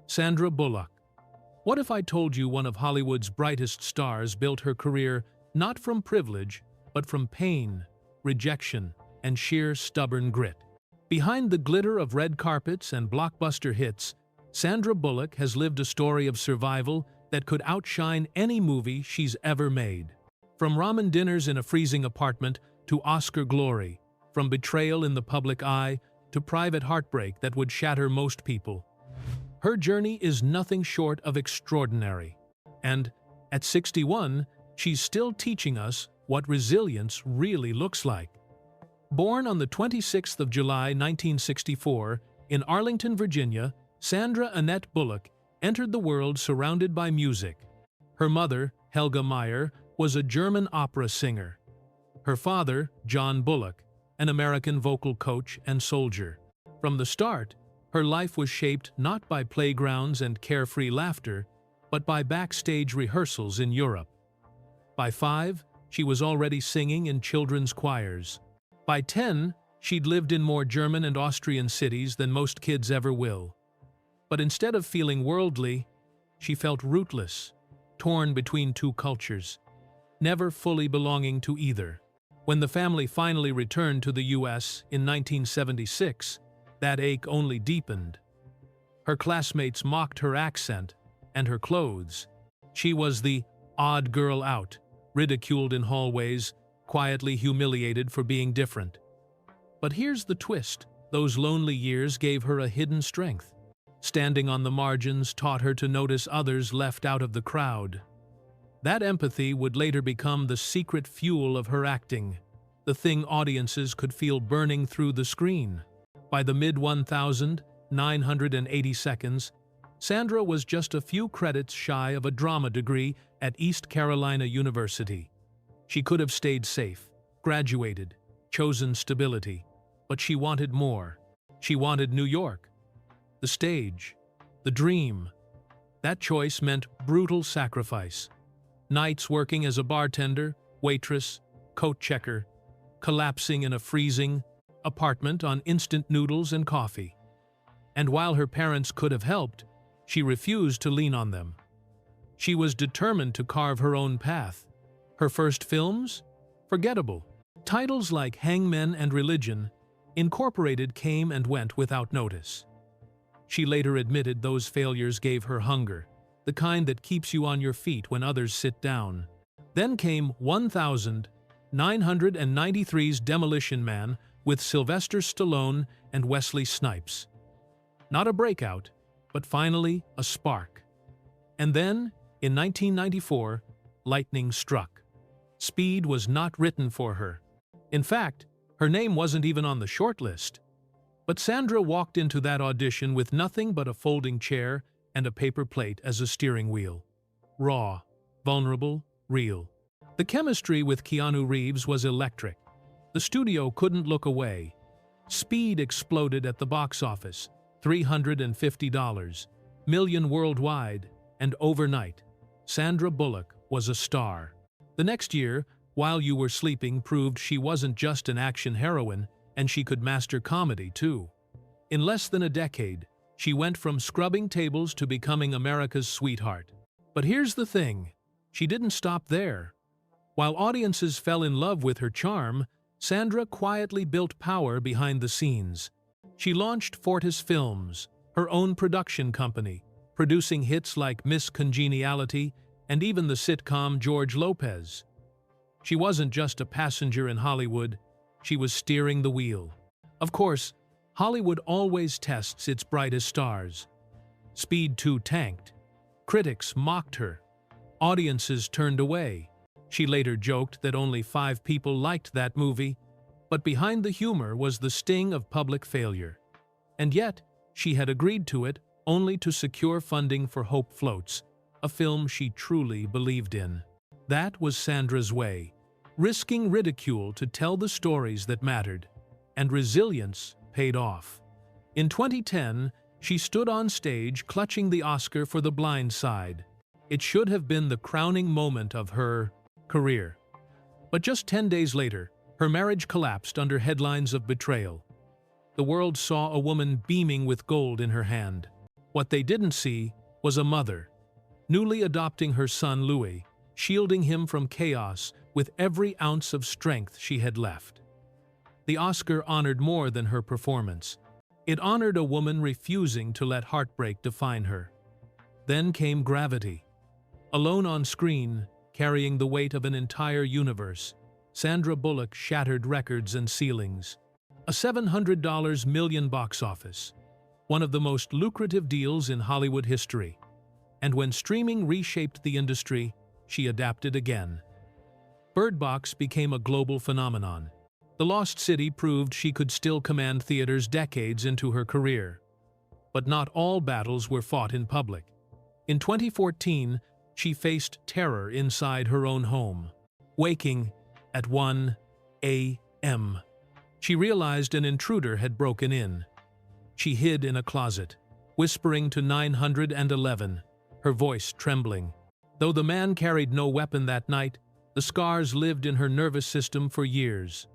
Sandra Bullock. What if I told you one of Hollywood's brightest stars built her career not from privilege, but from pain, rejection, and sheer stubborn grit? Behind the glitter of red carpets and blockbuster hits, Sandra Bullock has lived a story of survival that could outshine any movie she's ever made. From ramen dinners in a freezing apartment to Oscar glory, from betrayal in the public eye to private heartbreak that would shatter most people, her journey is nothing short of extraordinary. And at 61, she's still teaching us what resilience really looks like. Born on the 26th of July 1964 in Arlington, Virginia, Sandra Annette Bullock entered the world surrounded by music. Her mother, Helga Meyer, was a German opera singer. Her father, John Bullock, an American vocal coach and soldier. From the start, her life was shaped not by playgrounds and carefree laughter, but by backstage rehearsals in Europe. By 5, she was already singing in children's choirs. By 10, she'd lived in more German and Austrian cities than most kids ever will. But instead of feeling worldly, she felt rootless, torn between two cultures, never fully belonging to either. When the family finally returned to the U.S. in 1976, that ache only deepened. Her classmates mocked her accent and her clothes. She was the odd girl out, ridiculed in hallways, quietly humiliated for being different. But here's the twist. Those lonely years gave her a hidden strength. Standing on the margins taught her to notice others left out of the crowd. That empathy would later become the secret fuel of her acting, the thing audiences could feel burning through the screen. By the mid-1980s, Sandra was just a few credits shy of a drama degree at East Carolina University. She could have stayed safe, graduated, chosen stability, but she wanted more. She wanted New York, the stage, the dream. That choice meant brutal sacrifice. Nights working as a bartender, waitress, coat checker, collapsing in a freezing apartment on instant noodles and coffee. And while her parents could have helped, she refused to lean on them. She was determined to carve her own path. Her first films? Forgettable. Titles like Hangmen and Religion, Incorporated came and went without notice. She later admitted those failures gave her hunger, the kind that keeps you on your feet when others sit down. Then came 1993's Demolition Man with Sylvester Stallone and Wesley Snipes. Not a breakout, but finally a spark. And then, in 1994, lightning struck. Speed was not written for her. In fact, her name wasn't even on the shortlist. But Sandra walked into that audition with nothing but a folding chair and a paper plate as a steering wheel. Raw, vulnerable, real. The chemistry with Keanu Reeves was electric. The studio couldn't look away. Speed exploded at the box office, $350 million worldwide, and overnight, Sandra Bullock was a star. The next year, While You Were Sleeping proved she wasn't just an action heroine, and she could master comedy too. In less than a decade, she went from scrubbing tables to becoming America's sweetheart. But here's the thing, she didn't stop there. While audiences fell in love with her charm, Sandra quietly built power behind the scenes. She launched Fortis Films, her own production company, producing hits like Miss Congeniality and even the sitcom George Lopez. She wasn't just a passenger in Hollywood, she was steering the wheel. Of course, Hollywood always tests its brightest stars. Speed 2 tanked. Critics mocked her. Audiences turned away. She later joked that only 5 people liked that movie, but behind the humor was the sting of public failure. And yet, she had agreed to it only to secure funding for Hope Floats, a film she truly believed in. That was Sandra's way, risking ridicule to tell the stories that mattered, and resilience paid off. In 2010, she stood on stage clutching the Oscar for The Blind Side. It should have been the crowning moment of her career. But just 10 days later, her marriage collapsed under headlines of betrayal. The world saw a woman beaming with gold in her hand. What they didn't see was a mother, newly adopting her son Louis, shielding him from chaos with every ounce of strength she had left. The Oscar honored more than her performance. It honored a woman refusing to let heartbreak define her. Then came Gravity. Alone on screen, carrying the weight of an entire universe, Sandra Bullock shattered records and ceilings. A $700 million box office, one of the most lucrative deals in Hollywood history. And when streaming reshaped the industry, she adapted again. Bird Box became a global phenomenon. The Lost City proved she could still command theaters decades into her career. But not all battles were fought in public. In 2014, she faced terror inside her own home. Waking at 1 a.m., she realized an intruder had broken in. She hid in a closet, whispering to 911, her voice trembling. Though the man carried no weapon that night, the scars lived in her nervous system for years.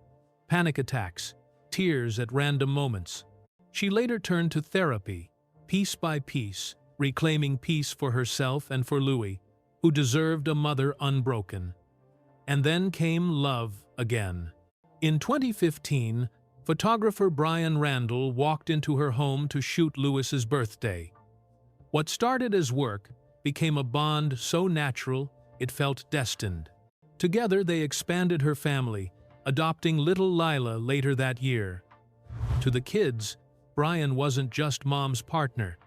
Panic attacks, tears at random moments. She later turned to therapy, piece by piece, reclaiming peace for herself and for Louis, who deserved a mother unbroken. And then came love again. In 2015, photographer Brian Randall walked into her home to shoot Louis's birthday. What started as work became a bond so natural it felt destined. Together they expanded her family, adopting little Lila later that year. To the kids, Brian wasn't just mom's partner.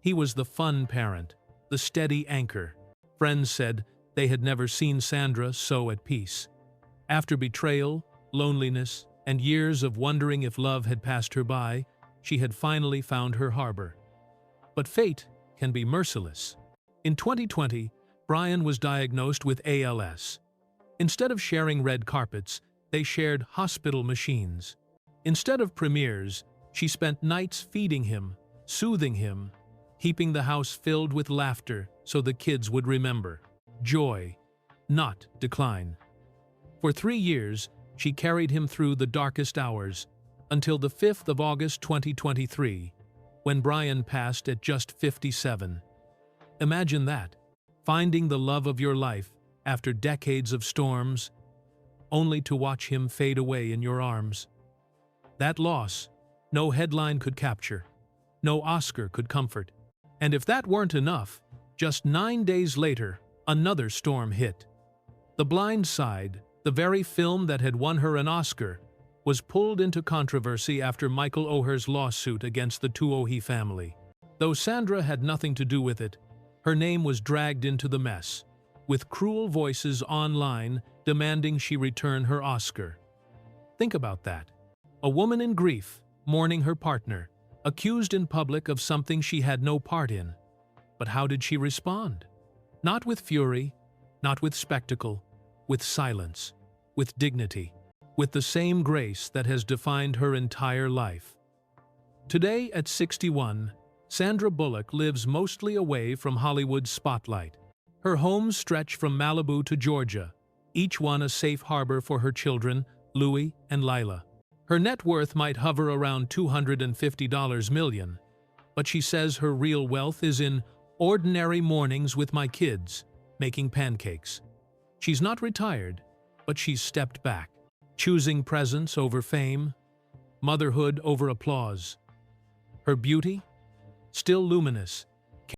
He was the fun parent, the steady anchor. Friends said they had never seen Sandra so at peace. After betrayal, loneliness, and years of wondering if love had passed her by, she had finally found her harbor. But fate can be merciless. In 2020, Brian was diagnosed with ALS. Instead of sharing red carpets, they shared hospital machines. Instead of premieres, she spent nights feeding him, soothing him, keeping the house filled with laughter so the kids would remember. Joy, not decline. For 3 years, she carried him through the darkest hours, until the 5th of August 2023, when Brian passed at just 57. Imagine that, finding the love of your life after decades of storms, only to watch him fade away in your arms. That loss, no headline could capture, no Oscar could comfort. And if that weren't enough, just 9 days later, another storm hit. The Blind Side, the very film that had won her an Oscar, was pulled into controversy after Michael Oher's lawsuit against the Tuohy family. Though Sandra had nothing to do with it, her name was dragged into the mess, with cruel voices online demanding she return her Oscar. Think about that. A woman in grief, mourning her partner, accused in public of something she had no part in. But how did she respond? Not with fury, not with spectacle, with silence, with dignity, with the same grace that has defined her entire life. Today, at 61, Sandra Bullock lives mostly away from Hollywood's spotlight. Her homes stretch from Malibu to Georgia, each one a safe harbor for her children, Louis and Lila. Her net worth might hover around $250 million, but she says her real wealth is in ordinary mornings with my kids, making pancakes. She's not retired, but she's stepped back, choosing presence over fame, motherhood over applause. Her beauty? Still luminous,